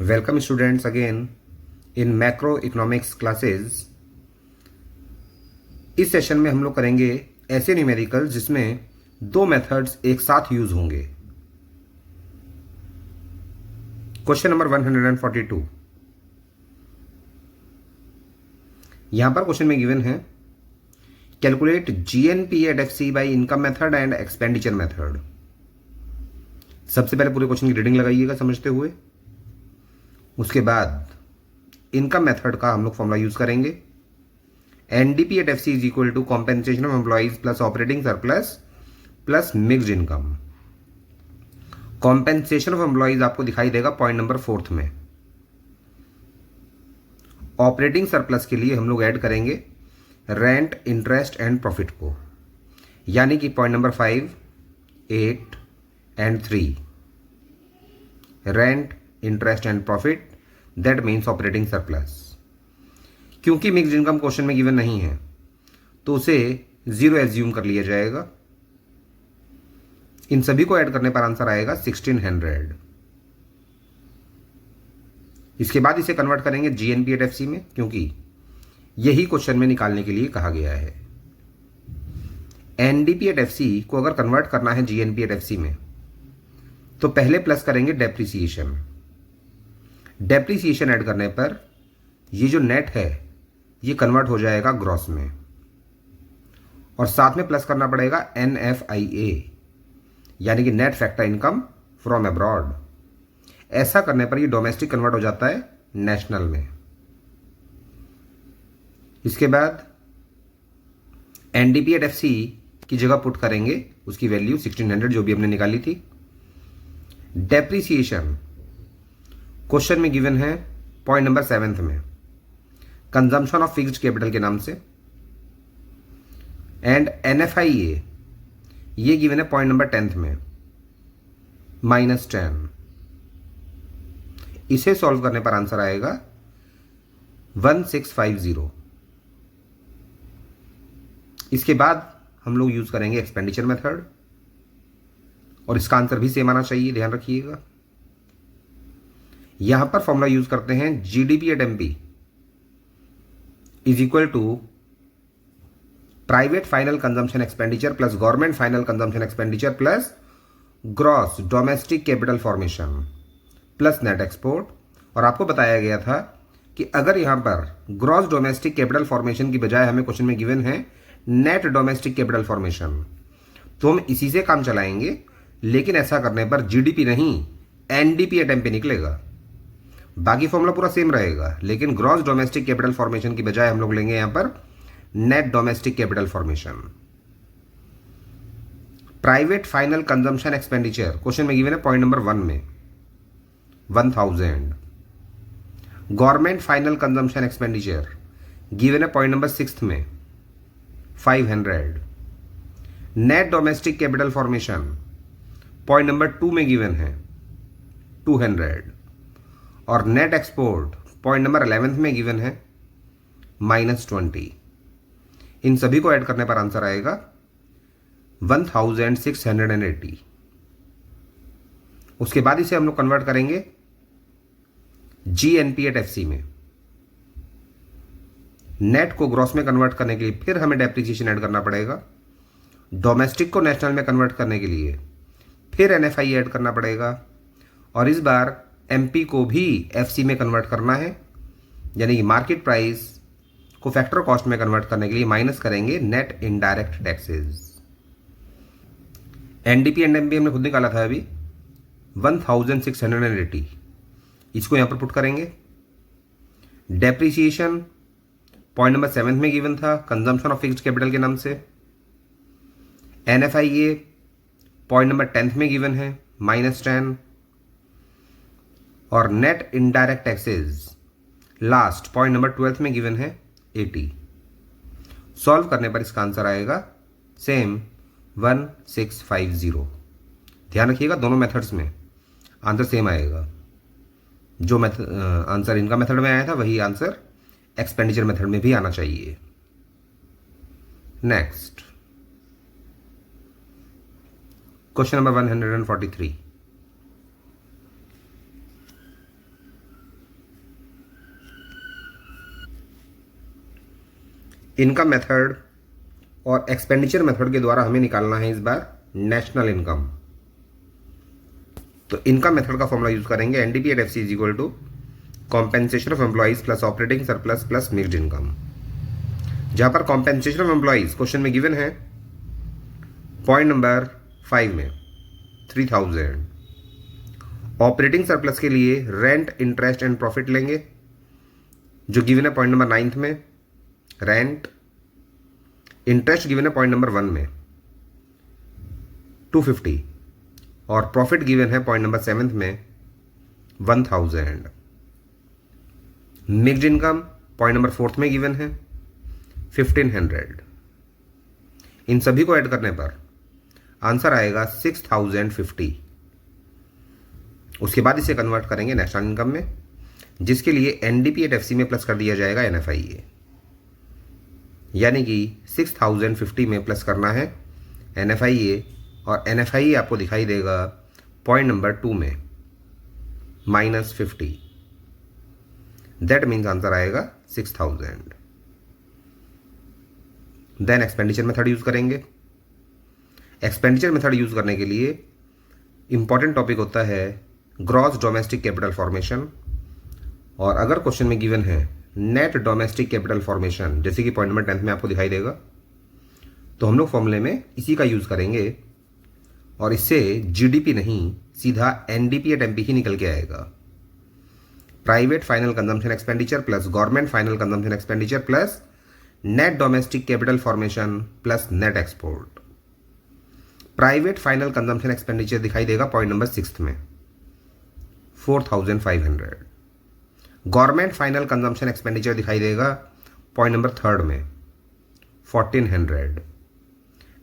Welcome students again in macro economics classes. इस session में हम लोग करेंगे ऐसे न्यूमेरिकल्स जिसमें दो मेथड्स एक साथ यूज होंगे। Question number 142। यहां पर क्वेश्चन में गिवन है calculate GNP at FC by income method and expenditure method. सबसे पहले पूरे क्वेश्चन की रीडिंग लगाइएगा समझते हुए। उसके बाद इनकम मेथड का हम लोग फॉर्मूला यूज करेंगे। NDP at FC is equal to compensation of employees plus operating surplus plus mixed income. Compensation of employees आपको दिखाई देगा पॉइंट नंबर 4 में। ऑपरेटिंग सरप्लस के लिए हम लोग ऐड करेंगे रेंट, इंटरेस्ट एंड प्रॉफिट को, यानी कि point number 5, 8 and 3। Rent, interest and profit, that means operating surplus. क्योंकि मिक्स्ड इनकम क्वेश्चन में गिवन नहीं है तो उसे 0 एज्यूम कर लिया जाएगा। इन सभी को ऐड करने पर आंसर आएगा 1600। इसके बाद इसे कन्वर्ट करेंगे जीएनपी एट एफसी में, क्योंकि यही क्वेश्चन में निकालने के लिए कहा गया है। एनडीपी एट एफसी को अगर कन्वर्ट करना है जीएनपी एट एफसी में तो पहले प्लस करेंगे डेप्रिसिएशन। डेप्रिसिएशन ऐड करने पर ये जो नेट है ये कन्वर्ट हो जाएगा ग्रॉस में, और साथ में प्लस करना पड़ेगा NFIA, यानी कि net factor income from abroad. ऐसा करने पर ये डोमेस्टिक कन्वर्ट हो जाता है नेशनल में। इसके बाद एनडीपी एट एफसी की जगह पुट करेंगे उसकी वैल्यू 1600 जो भी हमने निकाली थी। डेप्रिसिएशन क्वेश्चन में गिवन है पॉइंट नंबर 7 में, कंजम्पशन ऑफ फिक्स्ड कैपिटल के नाम से। एंड NFIA ये गिवन है पॉइंट नंबर 10 में, -10। इसे सॉल्व करने पर आंसर आएगा 1650। इसके बाद हम लोग यूज करेंगे एक्सपेंडिचर मेथड, और इसका आंसर भी सेम आना चाहिए, ध्यान रखिएगा। यहां पर फॉर्मूला यूज करते हैं GDP at MP is equal to private final consumption expenditure plus government final consumption expenditure plus gross domestic capital formation plus net export. और आपको बताया गया था कि अगर यहां पर ग्रॉस डोमेस्टिक कैपिटल फॉर्मेशन की बजाय हमें क्वेश्चन में गिवन है नेट डोमेस्टिक कैपिटल फॉर्मेशन, तो हम इसी से काम चलाएंगे। लेकिन ऐसा करने पर जीडीपी नहीं एनडीपी एट एमपी निकलेगा। बाकी फॉर्मूला पूरा सेम रहेगा, लेकिन ग्रॉस डोमेस्टिक कैपिटल फॉर्मेशन की बजाय हम लोग लेंगे यहां पर net domestic capital formation. Private final consumption expenditure question में गिवन है पॉइंट नंबर 1 में 1000। Government final consumption expenditure given है पॉइंट नंबर 6 में 500। Net domestic capital formation point number 2 में गिवन है 200, और नेट एक्सपोर्ट पॉइंट नंबर 11 में गिवन है -20। इन सभी को ऐड करने पर आंसर आएगा 1680। उसके बाद इसे हम लोग कन्वर्ट करेंगे जीएनपी एट एफसी में। नेट को ग्रॉस में कन्वर्ट करने के लिए फिर हमें डेप्रिसिएशन ऐड करना पड़ेगा। डोमेस्टिक को नेशनल में कन्वर्ट करने के लिए फिर NFI ऐड करना पड़ेगा, और इस बार एमपी को भी एफसी में कन्वर्ट करना है, यानी कि मार्केट प्राइस को फैक्टर कॉस्ट में कन्वर्ट करने के लिए माइनस करेंगे net indirect taxes. NDP and MP हमने खुद निकाला था अभी 1680। इसको यहां पर पुट करेंगे। डेप्रिसिएशन पॉइंट नंबर 7 में गिवन था कंजम्पशन ऑफ फिक्स्ड कैपिटल के नाम से। NFIA पॉइंट नंबर 10 में गिवन है -10, और net indirect taxes last point number 12 में गिवन है 80। सॉल्व करने पर इसका आंसर आएगा सेम 1650। ध्यान रखिएगा दोनों मेथड्स में आंसर सेम आएगा। जो आंसर इनका मेथड में आया था वही आंसर एक्सपेंडिचर मेथड में भी आना चाहिए। Next question number 143। Income method और एक्सपेंडिचर मेथड के द्वारा हमें निकालना है इस बार नेशनल इनकम। तो इनकम मेथड का फॉर्मूला यूज करेंगे, NDP at F C is equal to compensation of employees plus operating surplus plus mixed income. जहां पर कॉम्पेंसेशन ऑफ एम्प्लॉइज क्वेश्चन में गिवन है पॉइंट नंबर 5 में 3000। ऑपरेटिंग सरप्लस के लिए रेंट, इंटरेस्ट एंड प्रॉफिट लेंगे जो गिवन है पॉइंट नंबर 9 में, रेंट। इंटरेस्ट गिवन है पॉइंट नंबर 1 में 250 और प्रॉफिट गिवन है पॉइंट नंबर 7 में 1000। मिक्स्ड इनकम पॉइंट नंबर 4 में गिवन है 1500। इन सभी को ऐड करने पर आंसर आएगा 6050। उसके बाद इसे कन्वर्ट करेंगे नेशनल इनकम में, जिसके लिए एनडीपी एट एफसी में प्लस कर दिया जाएगा एनएफआईए, यानी कि 6050 में प्लस करना है एनएफआईए और एनएफआईए आपको दिखाई देगा पॉइंट नंबर 2 में -50। दैट मीन्स आंसर आएगा 6000। देन एक्सपेंडिचर मेथड यूज करेंगे। एक्सपेंडिचर मेथड यूज करने के लिए इंपॉर्टेंट टॉपिक होता है ग्रॉस डोमेस्टिक कैपिटल फॉर्मेशन, और अगर क्वेश्चन में गिवन है नेट डोमेस्टिक कैपिटल फॉर्मेशन, जैसे कि पॉइंट नंबर 10 में आपको दिखाई देगा, तो हम लोग फॉर्मूले में इसी का यूज करेंगे और इससे जीडीपी नहीं सीधा एनडीपी एट एमपी ही निकल के आएगा। Private final consumption expenditure plus government final consumption expenditure plus net domestic capital formation plus net export. Private final consumption expenditure दिखाई देगा पॉइंट नंबर 6 में 4500। गवर्नमेंट फाइनल कंजम्पशन एक्सपेंडिचर दिखाई देगा पॉइंट नंबर 3 में 1400।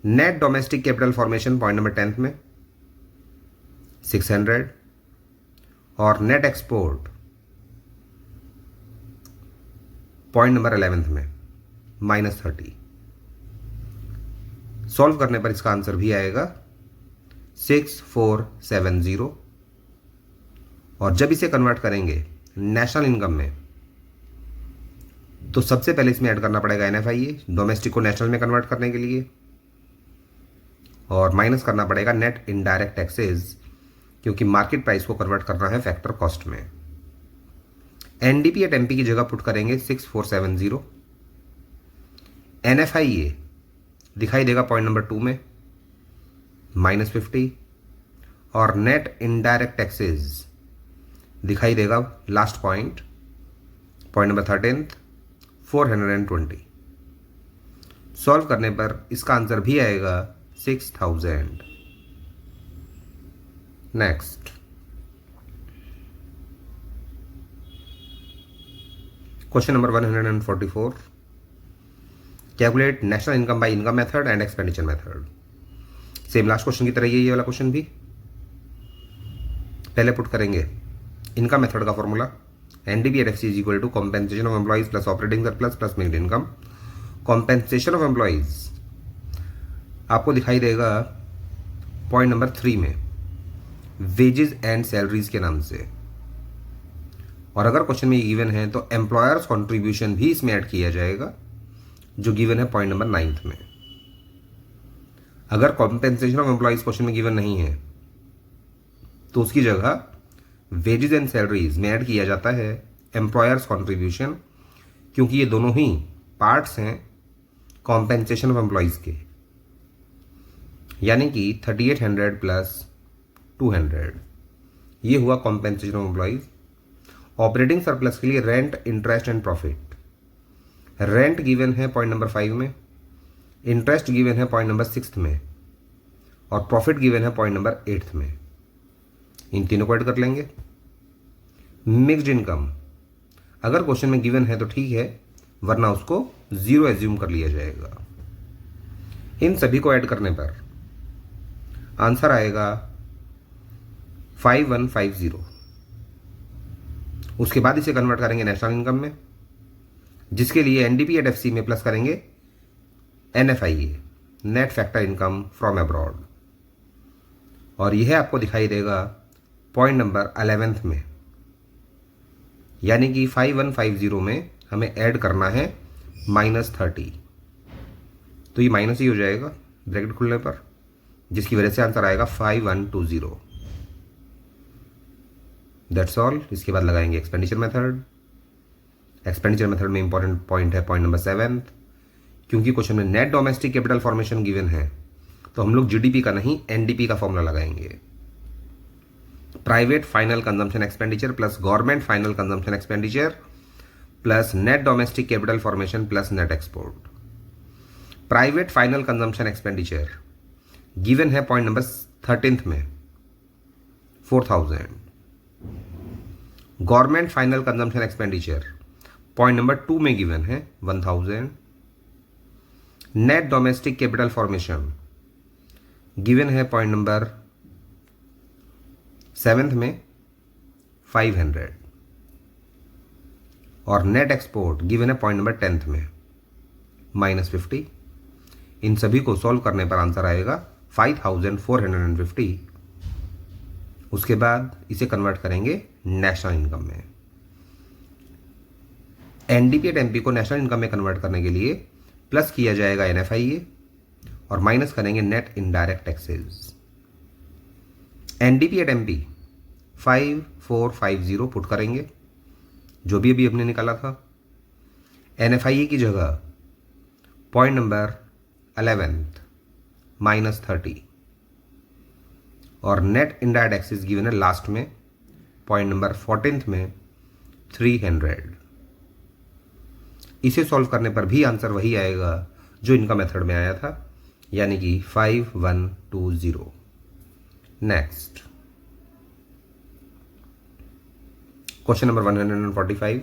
Net domestic capital formation point number 10 में 600 और net export point number 11 में -30। Solve करने पर इसका आंसर भी आएगा 6470। और जब इसे कन्वर्ट करेंगे नेशनल इनकम में, तो सबसे पहले इसमें ऐड करना पड़ेगा एनएफआईए, डोमेस्टिक को नेशनल में कन्वर्ट करने के लिए, और माइनस करना पड़ेगा नेट इनडायरेक्ट टैक्सेस, क्योंकि मार्केट प्राइस को कन्वर्ट करना है फैक्टर कॉस्ट में। एनडीपी एट एमपी की जगह पुट करेंगे 6470। एनएफआईए दिखाई देगा पॉइंट नंबर 2 में -50 और नेट इनडायरेक्ट टैक्सेस दिखाई देगा लास्ट पॉइंट नंबर 13 420। सॉल्व करने पर इसका आंसर भी आएगा 6000। Next question number 144, calculate national income by income method and expenditure method. Same last question की तरह ये वाला क्वेश्चन भी। पहले पुट करेंगे इनकम मेथड का formula, NDP at FC is equal to compensation of employees plus operating surplus plus mixed income. Compensation of employees आपको दिखाई देगा पॉइंट नंबर 3 में वेजेस एंड सैलरीज के नाम से, और अगर क्वेश्चन में ये गिवन है तो एम्प्लॉयर्स कॉन्ट्रीब्यूशन भी इसमें ऐड किया जाएगा जो गिवन है पॉइंट नंबर 9 में। अगर कॉम्पेंसेशन ऑफ एम्प्लॉइज क्वेश्चन में गिवन नहीं है तो उसकी जगह वेजेस एंड सैलरीज में ऐड किया जाता है एम्प्लॉयर्स कॉन्ट्रीब्यूशन, क्योंकि ये दोनों ही पार्ट्स हैं कॉम्पेंसेशन ऑफ एम्प्लॉइज के, यानी कि 3800 प्लस 200 ये हुआ compensation of employees. Operating surplus के लिए rent, interest and profit. Rent given है पॉइंट नंबर 5 में, इंटरेस्ट गिवन है पॉइंट नंबर 6 में और प्रॉफिट गिवन है पॉइंट नंबर 8 में। इन तीनों को ऐड कर लेंगे। मिक्स्ड इनकम अगर क्वेश्चन में गिवन है तो ठीक है, वरना उसको 0 एज्यूम कर लिया जाएगा। इन सभी को ऐड करने पर आंसर आएगा 5150। उसके बाद इसे कन्वर्ट करेंगे नेशनल इनकम में, जिसके लिए एनडीपी एट एफसी में प्लस करेंगे NFIA, net factor income from abroad, और यह आपको दिखाई देगा पॉइंट नंबर 11 में, यानी कि 5150 में हमें ऐड करना है -30। तो ये माइनस ही हो जाएगा ब्रैकेट खुलने पर, जिसकी वजह से आंसर आएगा 5120। That's all. इसके बाद लगाएंगे एक्सपेंडिचर मेथड। एक्सपेंडिचर मेथड में इंपॉर्टेंट पॉइंट है पॉइंट नंबर 7, क्योंकि क्वेश्चन में net domestic capital formation given है तो हम लोग जीडीपी का नहीं एनडीपी का फॉर्मूला लगाएंगे। Private final consumption expenditure plus government final consumption expenditure plus net domestic capital formation plus net export. Private final consumption expenditure given है पॉइंट नंबर 13 में 4000। Government final consumption expenditure point number 2 में given है 1000। Net domestic capital formation given है point number 7 में 500 और net export given है point number 10 में -50। इन सभी को सॉल्व करने पर आंसर आएगा 5450। उसके बाद इसे कन्वर्ट करेंगे नेशनल इनकम में। एनडीपी एट एमपी को नेशनल इनकम में कन्वर्ट करने के लिए प्लस किया जाएगा एनएफआईए और माइनस करेंगे net indirect taxes. NDP at MP 5450 put करेंगे जो भी अभी हमने निकाला था। एनएफआईए की जगह पॉइंट नंबर 11 -30 और नेट इनडायरेक्ट टैक्सेस गिवन है लास्ट में पॉइंट नंबर 14 में 300। इसे सॉल्व करने पर भी आंसर वही आएगा जो इनका मेथड में आया था, यानी कि 5120। Next question number 145।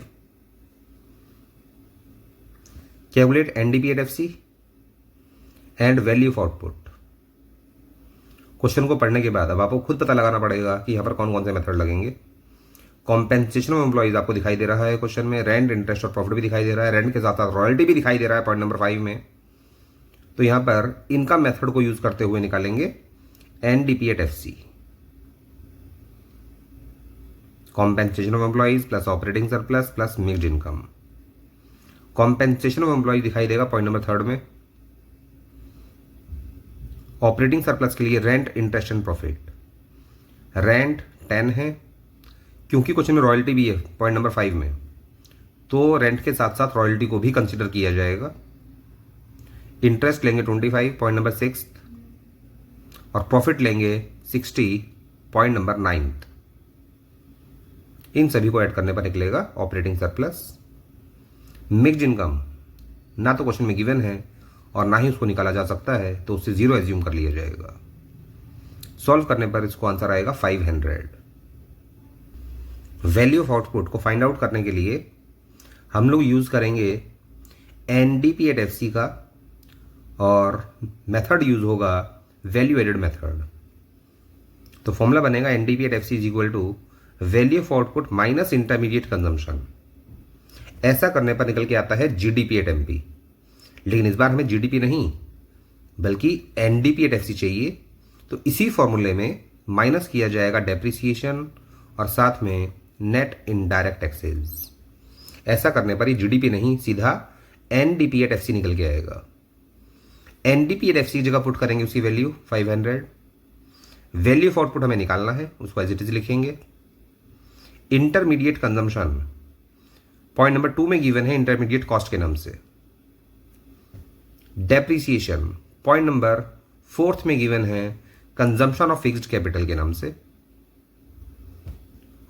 Calculate NDP at FC and value of output. Question को पढ़ने के बाद अब आपको खुद पता लगाना पड़ेगा कि यहां पर कौन कौन से मेथड लगेंगे। कॉम्पेंसेशन ऑफ एम्प्लॉइज आपको दिखाई दे रहा है क्वेश्चन में, रेंट इंटरेस्ट और प्रॉफिट भी दिखाई दे रहा है, रेंट के साथ साथ रॉयल्टी भी दिखाई दे रहा है पॉइंट नंबर 5 में। तो यहां पर इनकम मेथड को यूज करते हुए निकालेंगे NDP at FC. Compensation of employees plus operating surplus plus mixed income. Compensation of employees दिखाई देगा पॉइंट नंबर 3 में। ऑपरेटिंग सरप्लस के लिए rent interest and profit. Rent 10 है क्योंकि क्वेश्चन में रॉयल्टी भी है पॉइंट नंबर 5 में, तो रेंट के साथ साथ रॉयल्टी को भी कंसिडर किया जाएगा। इंटरेस्ट लेंगे 25 पॉइंट नंबर 6 और प्रॉफिट लेंगे 60 पॉइंट नंबर 9। इन सभी को ऐड करने पर निकलेगा ऑपरेटिंग सरप्लस। मिक्स्ड इनकम ना तो क्वेश्चन में गिवन है और ना ही उसको निकाला जा सकता है, तो उससे 0 एज्यूम कर लिया जाएगा। सॉल्व करने पर इसको आंसर आएगा 500। वैल्यू ऑफ आउटपुट को फाइंड आउट करने के लिए हम लोग यूज करेंगे एनडीपी एट एफसी का और मेथड यूज होगा वैल्यू एडेड मेथड। तो फॉर्मूला बनेगा NDP at FC is equal to value of output minus intermediate consumption. ऐसा करने पर निकल के आता है जीडीपी एट एमपी, लेकिन इस बार हमें जीडीपी नहीं बल्कि एनडीपी एट एफसी चाहिए। तो इसी फॉर्मूले में माइनस किया जाएगा डेप्रिसिएशन और साथ में नेट इनडायरेक्ट टैक्सेस। ऐसा करने पर ये जीडीपी नहीं सीधा एनडीपी एट एफसी निकल के आएगा। एनडीपी एट एफसी की जगह पुट करेंगे उसकी वैल्यू 500। वैल्यू ऑफ आउटपुट हमें निकालना है, उसको एज इट इज लिखेंगे। इंटरमीडिएट कंजम्पशन पॉइंट नंबर 2 में गिवन है इंटरमीडिएट कॉस्ट के नाम से। डेप्रिसिएशन पॉइंट नंबर 4 में गिवन है कंजम्पशन ऑफ फिक्स्ड कैपिटल के नाम से।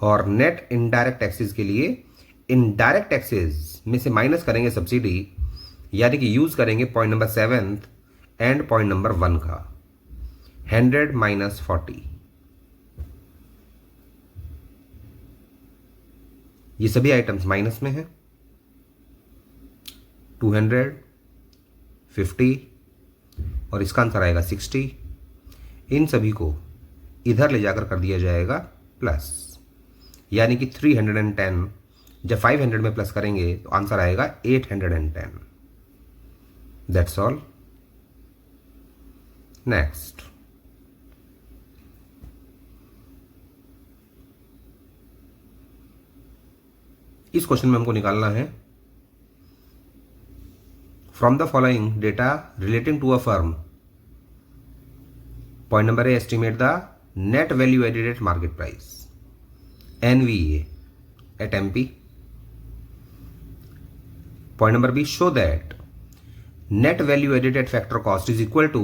और नेट इनडायरेक्ट टैक्सेस के लिए इनडायरेक्ट टैक्सेस में से माइनस करेंगे सब्सिडी, यानी कि यूज करेंगे point number 7 and point number 1 का 100 माइनस 40। ये सभी आइटम्स माइनस में है। 200, 50 और इसका आंसर आएगा 60। इन सभी को इधर ले जाकर कर दिया जाएगा प्लस, यानी कि 310। जब 500 में प्लस करेंगे तो आंसर आएगा 810। That's all. नेक्स्ट इस क्वेश्चन में हमको निकालना है from the following data relating to a firm, point number A, estimate the net value added at market price NVA at MP. Point number B, show that net value added at factor cost is equal to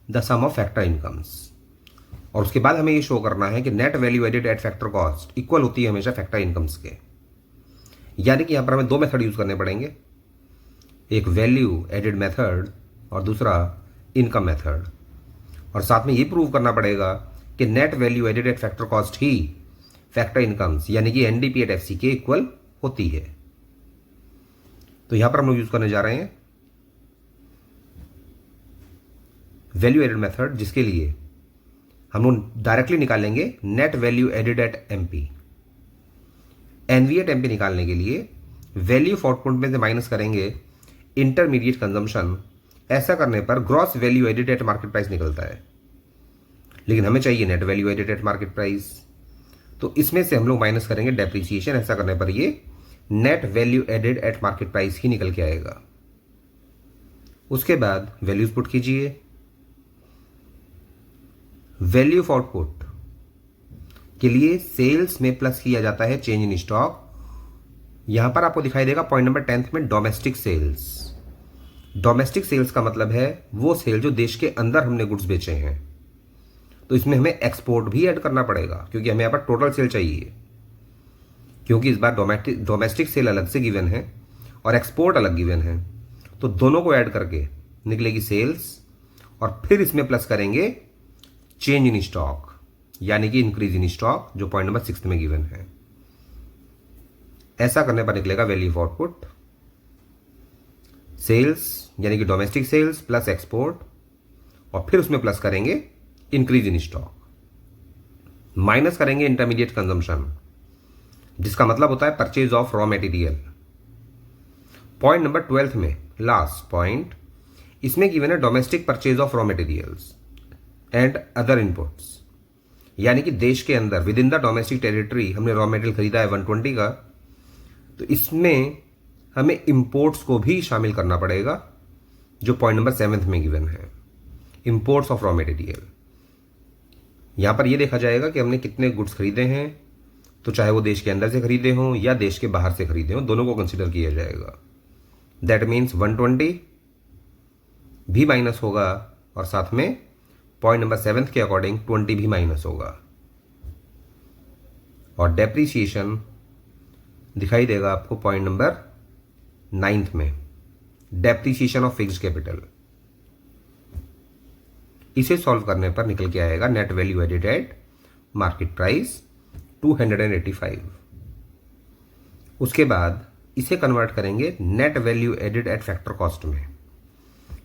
the sum of factor incomes. और उसके बाद हमें ये show करना है कि net value added at factor cost equal होती है हमेशा फैक्टर इनकम्स के। यानी कि यहां पर हमें दो मेथड यूज करने पड़ेंगे, एक वैल्यू एडेड मेथड और दूसरा इनकम मेथड। और साथ में ये प्रूव करना पड़ेगा कि net value added at factor cost ही फैक्टर इनकम्स यानी कि NDP एट FC के इक्वल होती है। तो यहां पर हम लोग यूज करने जा रहे हैं वैल्यू एडेड मेथड, जिसके लिए हम लोग डायरेक्टली निकालेंगे net value added at MP। NV at MP निकालने के लिए वैल्यू ऑफ आउटपुट में से माइनस करेंगे इंटरमीडिएट कंजम्पशन। ऐसा करने पर gross value added at market price निकलता है, लेकिन हमें चाहिए net value added at market price. तो इसमें से हम लोग माइनस करेंगे डेप्रिसिएशन। ऐसा करने पर ये net value added at market price ही निकल के आएगा। उसके बाद वैल्यूज पुट कीजिए। वैल्यू ऑफ आउटपुट के लिए सेल्स में प्लस किया जाता है चेंज इन स्टॉक। यहां पर आपको दिखाई देगा पॉइंट नंबर 10 में डोमेस्टिक सेल्स। डोमेस्टिक सेल्स का मतलब है वो सेल जो देश के अंदर हमने गुड्स बेचे हैं। तो इसमें हमें एक्सपोर्ट भी ऐड करना पड़ेगा, क्योंकि हमें यहाँ पर टोटल सेल चाहिए। क्योंकि इस बार डोमेस्टिक सेल अलग से गिवन है और एक्सपोर्ट अलग गिवन है, तो दोनों को ऐड करके निकलेगी सेल्स। और फिर इसमें प्लस करेंगे चेंज इन स्टॉक यानी कि इंक्रीज इन स्टॉक, जो पॉइंट नंबर 6 में गिवन है। ऐसा करने पर निकलेगा वैल्यू ऑफ आउटपुट सेल्स यानी कि डोमेस्टिक सेल्स प्लस एक्सपोर्ट, और फिर उसमें प्लस करेंगे इंक्रीज इन स्टॉक, माइनस करेंगे इंटरमीडिएट कंजम्पशन, जिसका मतलब होता है purchase of raw material. Point number 12 में लास्ट पॉइंट, इसमें गिवन है domestic purchase of raw materials and other inputs, यानी कि देश के अंदर with in the domestic territory हमने रॉ मटेरियल खरीदा है 120 का, तो इसमें हमें इंपोर्ट्स को भी शामिल करना पड़ेगा, जो पॉइंट नंबर 7 में गिवन है, इंपोर्ट्स ऑफ रॉ मटेरियल। यहां पर यह देखा जाएगा कि हमने कितने गुड्स खरीदे हैं, तो चाहे वो देश के अंदर से खरीदे हों या देश के बाहर से खरीदे हों, दोनों को कंसिडर किया जाएगा। दैट मीन्स 120 भी माइनस होगा और साथ में पॉइंट नंबर 7 के अकॉर्डिंग 20 भी माइनस होगा। और डेप्रिसिएशन दिखाई देगा आपको पॉइंट नंबर 9 में, डेप्रिसिएशन ऑफ फिक्स्ड कैपिटल। इसे सॉल्व करने पर निकल के आएगा net value added at market price 285। उसके बाद इसे कन्वर्ट करेंगे net value added at factor cost में,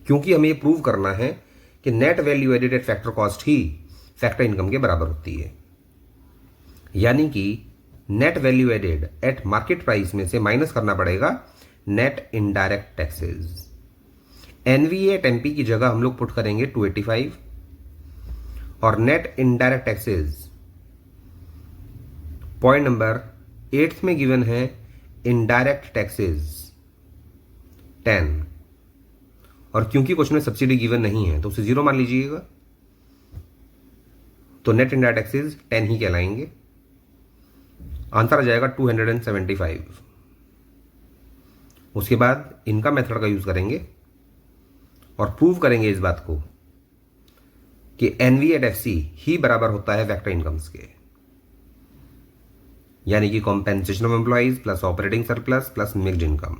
क्योंकि हमें यह प्रूव करना है कि net value added at factor cost ही फैक्टर इनकम के बराबर होती है। यानी कि net value added at market price में से माइनस करना पड़ेगा net indirect taxes. NVA eight MP की जगह हम लोग पुट करेंगे 285 और net indirect taxes point number 8 में गिवन है इनडायरेक्ट टैक्सेस 10, और क्योंकि क्वेश्चन में सब्सिडी गिवन नहीं है तो उसे 0 मान लीजिएगा, तो नेट इनडायरेक्ट टैक्सेस 10 ही कहलाएंगे। आंसर आ जाएगा 275। उसके बाद इनकम मेथड का यूज करेंगे और प्रूव करेंगे इस बात को कि NV एट FC ही बराबर होता है फैक्टर इनकम्स के, यानी कि compensation of employees plus operating surplus plus mixed income.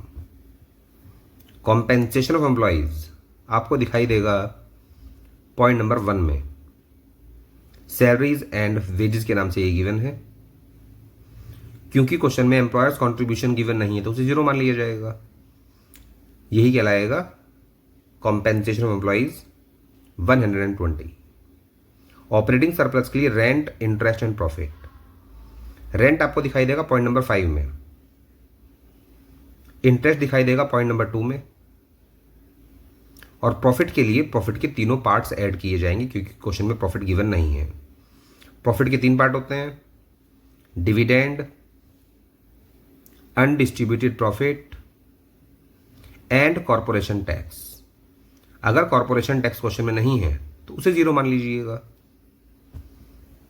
Compensation of employees आपको दिखाई देगा पॉइंट नंबर 1 में, सैलरीज एंड वेजेस के नाम से ये गिवन है। क्योंकि क्वेश्चन में एम्प्लॉयर्स कॉन्ट्रीब्यूशन गिवन नहीं है तो उसे 0 मान लिया जाएगा। यही कहलाएगा compensation of employees 120। Operating surplus के लिए rent, interest and profit. Rent आपको दिखाई देगा पॉइंट नंबर 5 में, इंटरेस्ट दिखाई देगा पॉइंट नंबर 2 में, और प्रॉफिट के लिए प्रॉफिट के तीनों पार्ट्स ऐड किए जाएंगे, क्योंकि क्वेश्चन में प्रॉफिट गिवन नहीं है। प्रॉफिट के 3 पार्ट होते हैं, dividend, undistributed profit and corporation tax. अगर कॉरपोरेशन टैक्स क्वेश्चन में नहीं है तो उसे 0 मान लीजिएगा।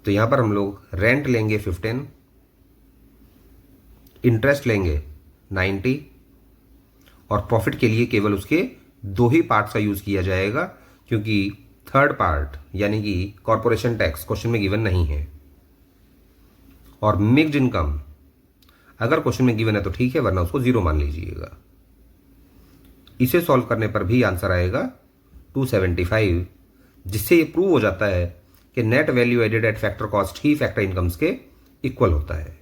तो यहां पर हम लोग रेंट लेंगे 15, इंटरेस्ट लेंगे 90 और प्रॉफिट के लिए केवल उसके 2 ही पार्ट्स का यूज किया जाएगा, क्योंकि थर्ड पार्ट यानी कि कॉरपोरेशन टैक्स क्वेश्चन में गिवन नहीं है। और मिक्स्ड इनकम अगर क्वेश्चन में गिवन है तो ठीक है, वरना उसको 0 मान लीजिएगा। इसे सॉल्व करने पर भी आंसर आएगा 275, जिससे ये प्रूव हो जाता है कि net value added at factor cost ही फैक्टर इनकम्स के इक्वल होता है।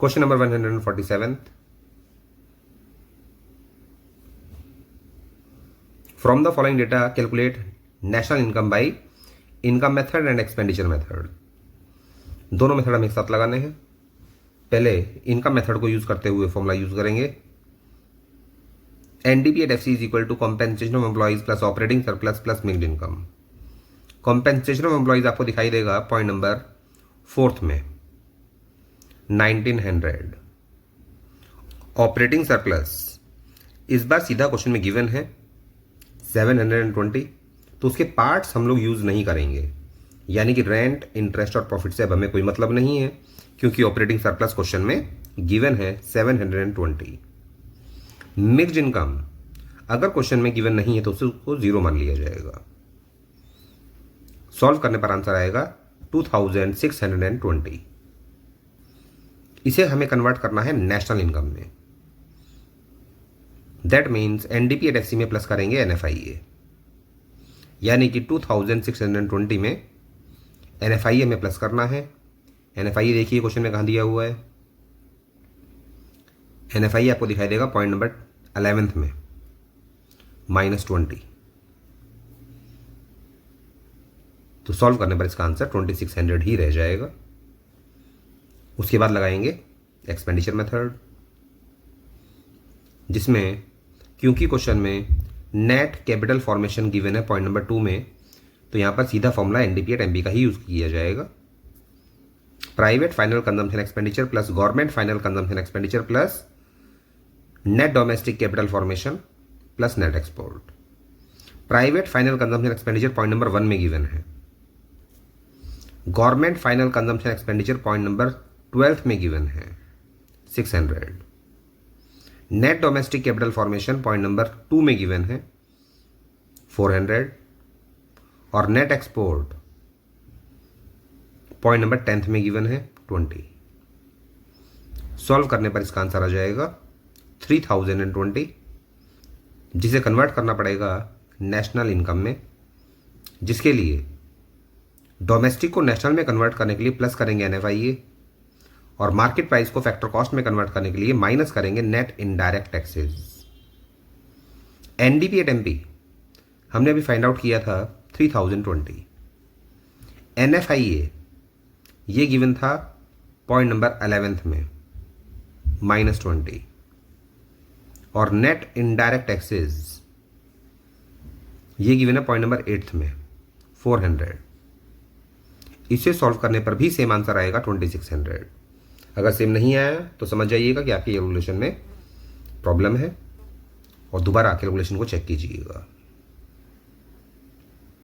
Question number 147, from the following data calculate national income by income method and expenditure method. दोनों मेथड हम एक साथ लगाने हैं। पहले इनकम मेथड को यूज करते हुए फॉर्मूला यूज करेंगे, NDP at FC is equal to compensation of employees plus operating surplus plus mixed income. Compensation of employees आपको दिखाई देगा पॉइंट नंबर 4 में 1900। ऑपरेटिंग सरप्लस इस बार सीधा क्वेश्चन में गिवन है 720, तो उसके पार्ट्स हम लोग यूज नहीं करेंगे, यानी कि रेंट, इंटरेस्ट और प्रॉफिट से अब हमें कोई मतलब नहीं है, क्योंकि ऑपरेटिंग सरप्लस क्वेश्चन में गिवन है 720। मिक्स्ड इनकम अगर क्वेश्चन में गिवन नहीं है तो उसको 0 मान लिया जाएगा। सॉल्व करने पर आंसर आएगा 2620। इसे हमें कन्वर्ट करना है नेशनल इनकम में। That means NDP at FC में प्लस करेंगे एनएफआईए, यानी कि 2620 में एनएफआईए में प्लस करना है। एनएफआईए देखिए क्वेश्चन में कहां दिया हुआ है, एनएफआईए आपको दिखाई देगा पॉइंट नंबर 11 में -20। तो सॉल्व करने पर इसका आंसर 2600 ही रह जाएगा। उसके बाद लगाएंगे एक्सपेंडिचर मेथड, जिसमें क्योंकि क्वेश्चन में नेट कैपिटल फॉर्मेशन गिवन है पॉइंट नंबर 2 में, तो यहां पर सीधा फॉर्मूला एनडीपी एट एमपी का ही यूज किया जाएगा। Private final consumption expenditure plus government final consumption expenditure plus net domestic capital formation plus net export. Private final consumption expenditure point number 1 में गिवन है, government final consumption expenditure point number 12 में given है 600। Net domestic capital formation point number 2 में given है 400 और net export point number 10 में given है 20। Solve करने पर इसका आंसर आ जाएगा 3020, जिसे कन्वर्ट करना पड़ेगा नेशनल इनकम में, जिसके लिए डोमेस्टिक को नेशनल में कन्वर्ट करने के लिए प्लस करेंगे एनएफआईए और मार्केट प्राइस को फैक्टर कॉस्ट में कन्वर्ट करने के लिए माइनस करेंगे net indirect taxes. NDP at MP हमने अभी फाइंड आउट किया था 3020। एनएफआईए ये गिवन था पॉइंट नंबर 11 में -20 और नेट इनडायरेक्ट टैक्सेस ये गिवन है पॉइंट नंबर 8 में 400। इसे सॉल्व करने पर भी सेम आंसर आएगा 2600। अगर सेम नहीं आया तो समझ जाइएगा कि आपकी कैलकुलेशन में प्रॉब्लम है और दोबारा कैलकुलेशन को चेक कीजिएगा।